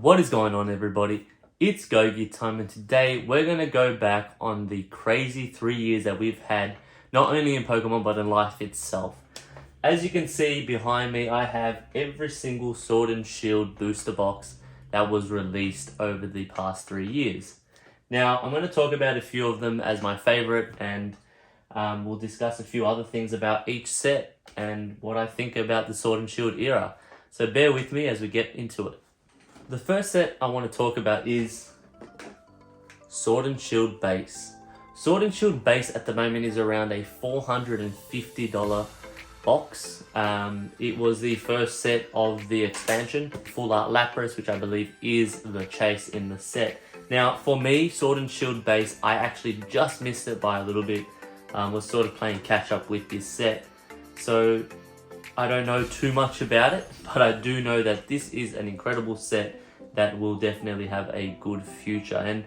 What is going on, everybody? It's Gogi time, and today we're going to go back on the crazy 3 years that we've had, not only in Pokemon but in life itself. As you can see behind me, I have every single Sword and Shield booster box that was released over the past 3 years. Now, I'm going to talk about a few of them as my favorite, and we'll discuss a few other things about each set and what I think about the Sword and Shield era. So bear with me as we get into it. The first set I want to talk about is Sword and Shield Base. Sword and Shield Base at the moment is around a $450 box. It was the first set of the expansion, Full Art Lapras, which I believe is the chase in the set. Now, for me, Sword and Shield Base, I actually just missed it by a little bit. Was sort of playing catch up with this set. So I don't know too much about it, but I do know that this is an incredible set that will definitely have a good future. And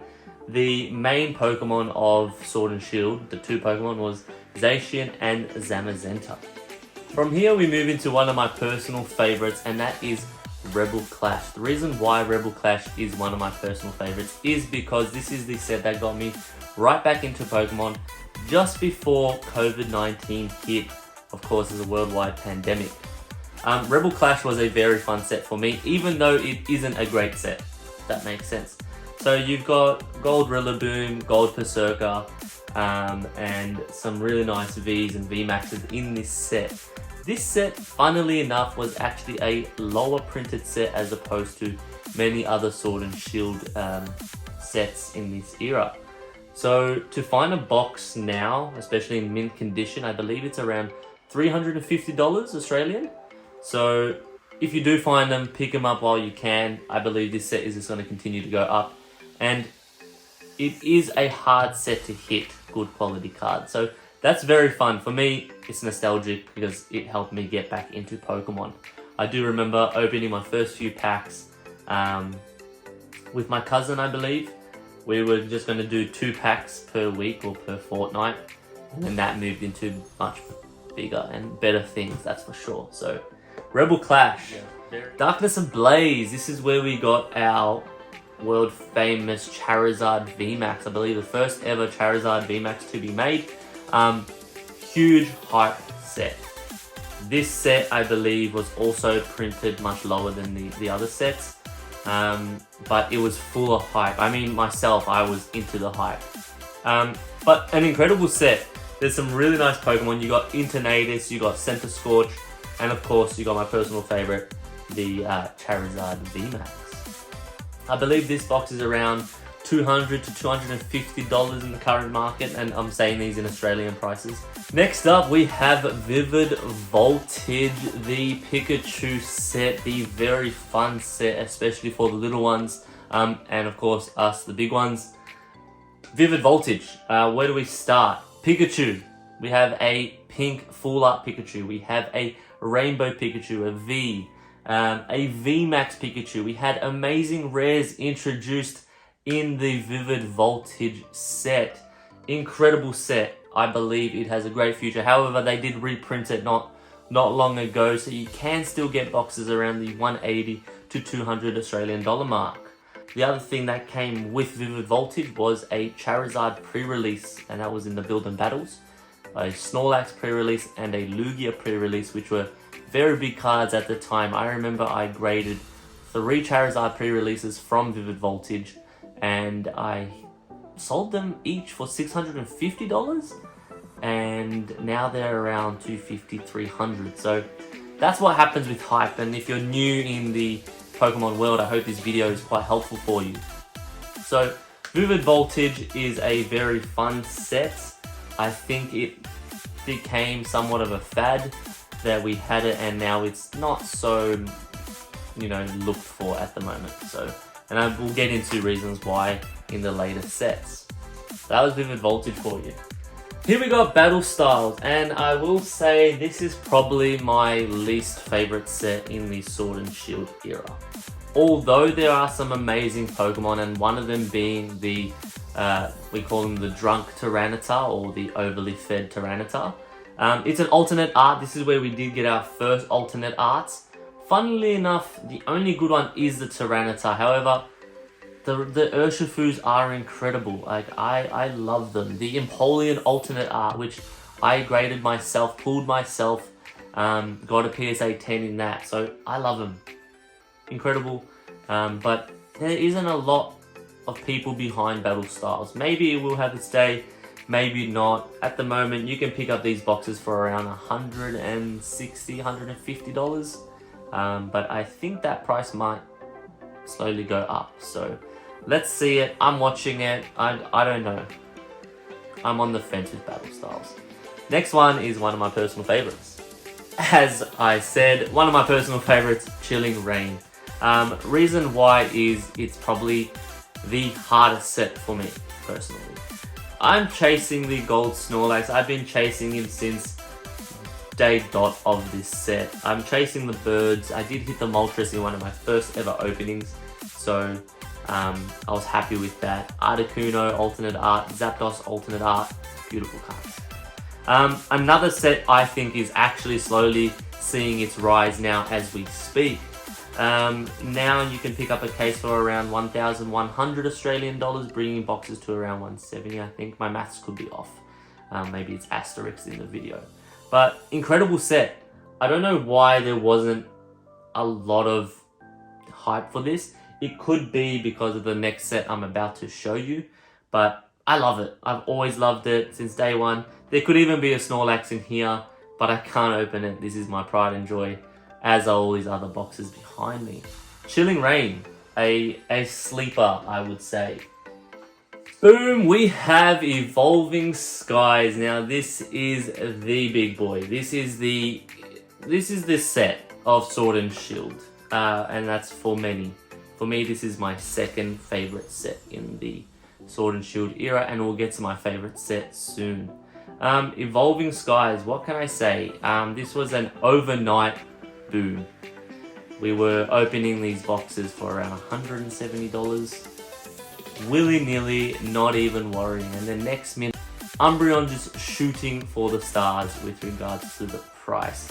the main Pokemon of Sword and Shield, the two Pokemon, was Zacian and Zamazenta. From here we move into one of my personal favorites, and that is Rebel Clash. The reason why Rebel Clash is one of my personal favorites is because this is the set that got me right back into Pokemon just before COVID-19 hit, of course, as a worldwide pandemic. Rebel Clash was a very fun set for me, even though it isn't a great set, if that makes sense. So you've got Gold Rillaboom, Gold Berserker, and some really nice Vs and VMAXs in this set. This set, funnily enough, was actually a lower printed set as opposed to many other Sword and Shield sets in this era. So to find a box now, especially in mint condition, I believe it's around $350 Australian. So if you do find them, pick them up while you can. I believe this set is just going to continue to go up. And it is a hard set to hit good quality cards. So that's very fun. For me, it's nostalgic because it helped me get back into Pokemon. I do remember opening my first few packs with my cousin, I believe. We were just going to do 2 packs per week or per fortnight. And then that moved into much bigger and better things, that's for sure. So Rebel Clash, Darkness Ablaze. This is where we got our world famous Charizard VMAX. I believe the first ever Charizard VMAX to be made. Huge hype set. This set, I believe, was also printed much lower than the other sets. But it was full of hype. I mean, myself, I was into the hype. But an incredible set. There's some really nice Pokemon. You got Intonatus, you got Centiskorch, and of course you got my personal favorite, the Charizard VMAX. I believe this box is around $200 to $250 in the current market, and I'm saying these in Australian prices. Next up, we have Vivid Voltage, the Pikachu set, the very fun set, especially for the little ones, and of course us, the big ones. Vivid Voltage, where do we start? Pikachu. We have a pink Full Art Pikachu. We have a Rainbow Pikachu, a V, a VMAX Pikachu. We had amazing rares introduced in the Vivid Voltage set. Incredible set. I believe it has a great future. However, they did reprint it not long ago, so you can still get boxes around the 180 to 200 Australian dollar mark. The other thing that came with Vivid Voltage was a Charizard pre-release, and that was in the Build and Battles. A Snorlax pre-release and a Lugia pre-release, which were very big cards at the time. I remember I graded 3 Charizard pre-releases from Vivid Voltage, and I sold them each for $650, and now they're around $250, $300. So that's what happens with hype, and if you're new in the Pokemon world, I hope this video is quite helpful for you. So Vivid Voltage is a very fun set. I think it became somewhat of a fad that we had it, and now it's not so, looked for at the moment. So, and I will get into reasons why in the later sets. That was Vivid Voltage for you. Here we got Battle Styles, and I will say this is probably my least favorite set in the Sword and Shield era. Although there are some amazing Pokemon, and one of them being the, we call them the Drunk Tyranitar, or the Overly Fed Tyranitar. It's an alternate art. This is where we did get our first alternate arts Funnily enough, the only good one is the Tyranitar. However, the Urshifus are incredible. Like, I love them. The Empoleon alternate art, which I graded myself, pulled myself, got a PSA 10 in that. So I love them. Incredible. But there isn't a lot of people behind Battle Styles. Maybe it will have its day, maybe not. At the moment, you can pick up these boxes for around $160, $150. But I think that price might slowly go up. So let's see it. I'm watching it. I don't know. I'm on the fence with Battle Styles. Next one is one of my personal favorites. As I said, one of my personal favorites, Chilling Reign. Reason why is it's probably the hardest set for me, personally. I'm chasing the gold Snorlax. I've been chasing him since day dot of this set. I'm chasing the birds. I did hit the Moltres in one of my first ever openings, so I was happy with that. Articuno alternate art, Zapdos alternate art, beautiful cards. Another set I think is actually slowly seeing its rise now as we speak. Now you can pick up a case for around 1,100 Australian dollars, bringing boxes to around 170, I think. My maths could be off. Maybe it's asterisks in the video. But incredible set. I don't know why there wasn't a lot of hype for this. It could be because of the next set I'm about to show you, but I love it. I've always loved it since day one. There could even be a Snorlax in here, but I can't open it. This is my pride and joy, as are all these other boxes behind me. Chilling Reign, a sleeper, I would say. Boom, we have Evolving Skies. Now this is the big boy. This is the set of Sword and Shield, and that's for many. For me, this is my second favorite set in the Sword and Shield era, and we'll get to my favorite set soon. Evolving Skies, what can I say? This was an overnight boom. We were opening these boxes for around $170. Willy-nilly, not even worrying. And the next minute, Umbreon just shooting for the stars with regards to the price.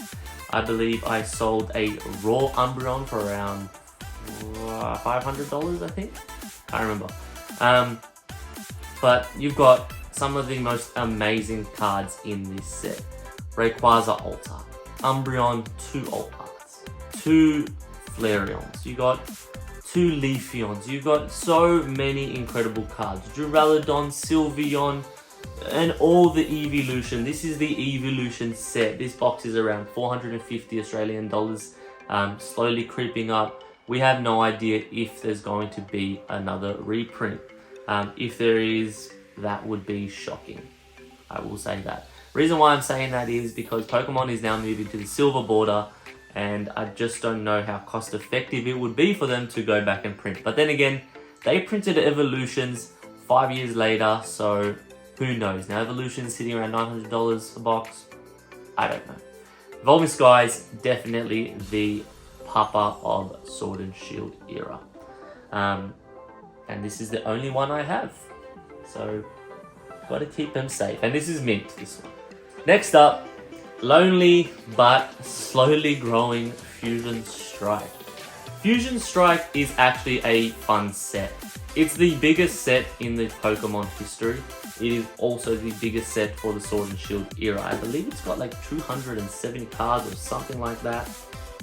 I believe I sold a raw Umbreon for around $500, I think. Can't remember. But you've got some of the most amazing cards in this set. Rayquaza Ultra, Umbreon 2 Alt Arts, 2 Flareons, you got 2 Leafeons, you got so many incredible cards. Duraludon, Sylveon, and all the Evolution. This is the Evolution set. This box is around 450 Australian dollars, slowly creeping up. We have no idea if there's going to be another reprint. If there is, that would be shocking. I will say that. Reason why I'm saying that is because Pokemon is now moving to the silver border, and I just don't know how cost effective it would be for them to go back and print. But then again, they printed Evolutions 5 years later, so who knows? Now Evolution's sitting around $900 a box. I don't know. Evolving Skies, definitely the papa of Sword and Shield era. And this is the only one I have. So, gotta keep them safe. And this is mint, this one. Next up, lonely but slowly growing Fusion Strike. Fusion Strike is actually a fun set. It's the biggest set in the Pokemon history. It is also the biggest set for the Sword and Shield era. I believe it's got like 270 cards or something like that.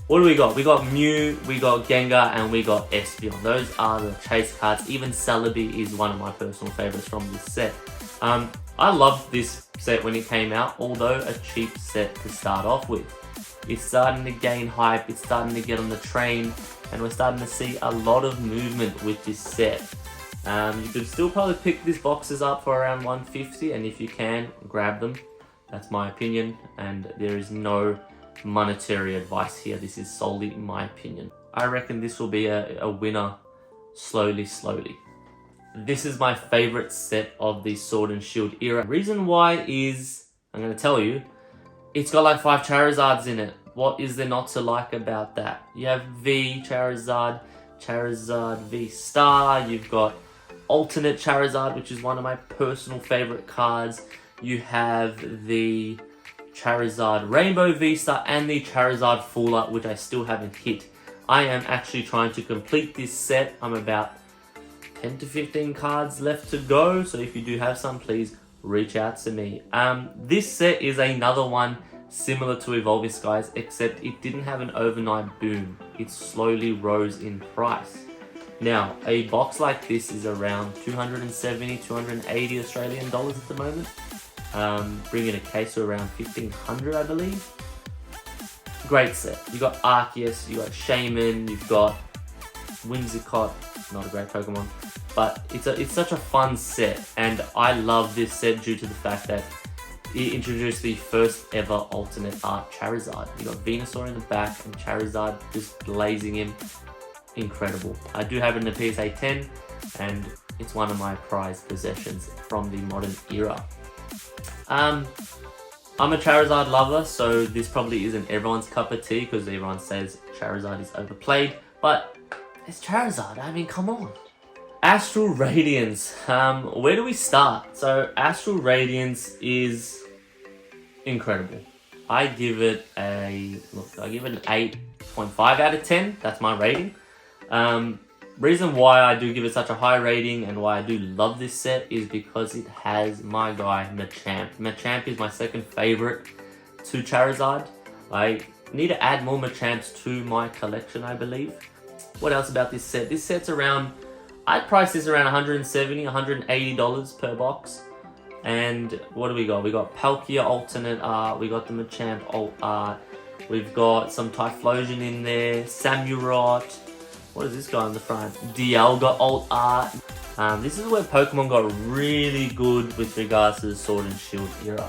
What do we got? We got Mew, we got Gengar, and we got Espeon. Those are the chase cards. Even Celebi is one of my personal favorites from this set. I loved this set when it came out, although a cheap set to start off with. It's starting to gain hype, it's starting to get on the train, and we're starting to see a lot of movement with this set. You could still probably pick these boxes up for around $150, and if you can, grab them. That's my opinion, and there is no monetary advice here. This is solely my opinion. I reckon this will be a winner slowly. This is my favorite set of the Sword and Shield era. Reason why is, I'm going to tell you, it's got like 5 Charizards in it. What is there not to like about that? You have V Charizard, Charizard V Star, you've got alternate Charizard, which is one of my personal favorite cards. You have the Charizard Rainbow V-Star and the Charizard Full Art, which I still haven't hit. I am actually trying to complete this set. I'm about 10 to 15 cards left to go, so if you do have some, please reach out to me. This set is another one similar to Evolving Skies, except it didn't have an overnight boom. It slowly rose in price. Now, a box like this is around 270, 280 Australian dollars at the moment, bringing a case to around 1500, I believe. Great set. You got Arceus, you got Shaman, you've got Whimsicott, not a great Pokemon, but it's such a fun set, and I love this set due to the fact that it introduced the first ever alternate art Charizard. You got Venusaur in the back and Charizard just blazing him. Incredible. I do have it in the PSA 10, and it's one of my prized possessions from the modern era. I'm a Charizard lover, so this probably isn't everyone's cup of tea because everyone says Charizard is overplayed, but it's Charizard. I mean, come on. Astral Radiance. Where do we start? So Astral Radiance is incredible. I give it an 8.5 out of 10. That's my rating. Reason why I do give it such a high rating and why I do love this set is because it has my guy Machamp. Machamp is my second favorite to Charizard. I need to add more Machamps to my collection, I believe. What else about this set? This set's around, I'd price this around $170, $180 per box. And what do we got? We got Palkia alternate art, we got the Machamp alt art, we've got some Typhlosion in there, Samurott. What is this guy on the front? Dialga alt art. This is where Pokemon got really good with regards to the Sword and Shield era.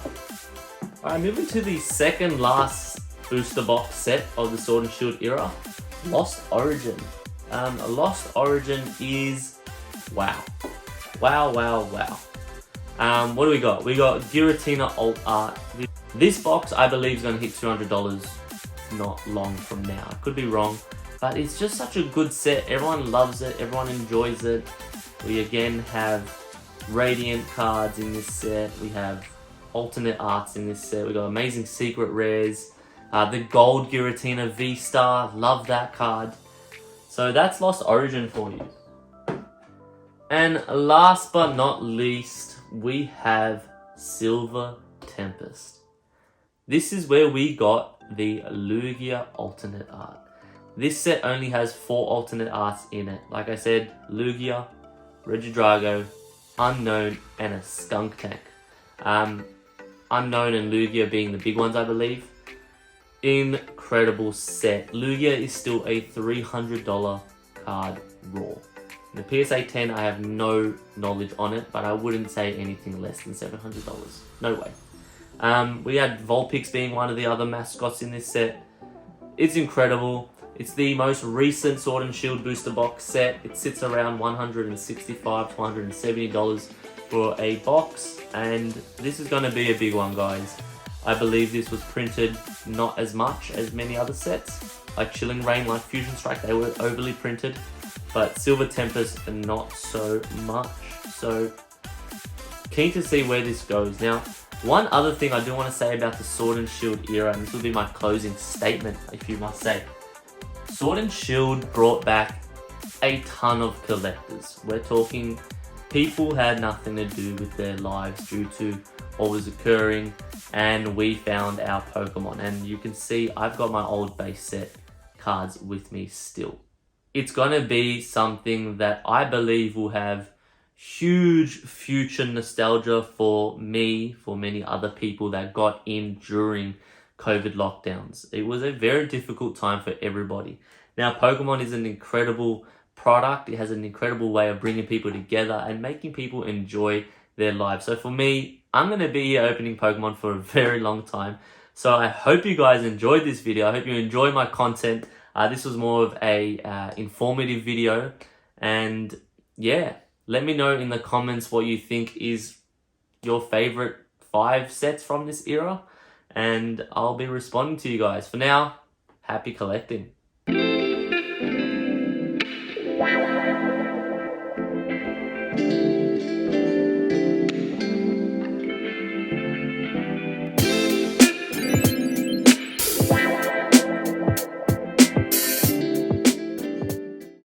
Alright, moving to the second last booster box set of the Sword and Shield era, Lost Origin. Lost Origin is wow. Wow, wow, wow. What do we got? We got Giratina alt art. This box, I believe, is going to hit $200 not long from now. I could be wrong. But it's just such a good set. Everyone loves it. Everyone enjoys it. We again have Radiant cards in this set. We have alternate arts in this set. We got amazing secret rares. The gold Giratina V-Star. Love that card. So that's Lost Origin for you. And last but not least, we have Silver Tempest. This is where we got the Lugia alternate art. This set only has 4 alternate arts in it. Like I said, Lugia, Regidrago, Unknown, and a Skuntank. Unknown and Lugia being the big ones, I believe. Incredible set. Lugia is still a $300 card raw. In the PSA 10, I have no knowledge on it, but I wouldn't say anything less than $700. No way. We had Vulpix being one of the other mascots in this set. It's incredible. It's the most recent Sword and Shield booster box set. It sits around $165 to $170 for a box, and this is going to be a big one, guys. I believe this was printed not as much as many other sets, like Chilling Reign, like Fusion Strike. They were overly printed, but Silver Tempest not so much. So keen to see where this goes. Now, one other thing I do want to say about the Sword and Shield era, and this will be my closing statement, if you must say. Sword and Shield brought back a ton of collectors. We're talking people had nothing to do with their lives due to what was occurring, and we found our Pokemon. And you can see I've got my old base set cards with me still. It's gonna be something that I believe will have huge future nostalgia for me, for many other people that got in during COVID lockdowns. It was a very difficult time for everybody. Now, Pokemon is an incredible product. It has an incredible way of bringing people together and making people enjoy their lives. So for me, I'm going to be here opening Pokemon for a very long time. So I hope you guys enjoyed this video. I hope you enjoy my content. This was more of a informative video. And yeah, let me know in the comments what you think is your favorite 5 sets from this era, and I'll be responding to you guys. For now, happy collecting.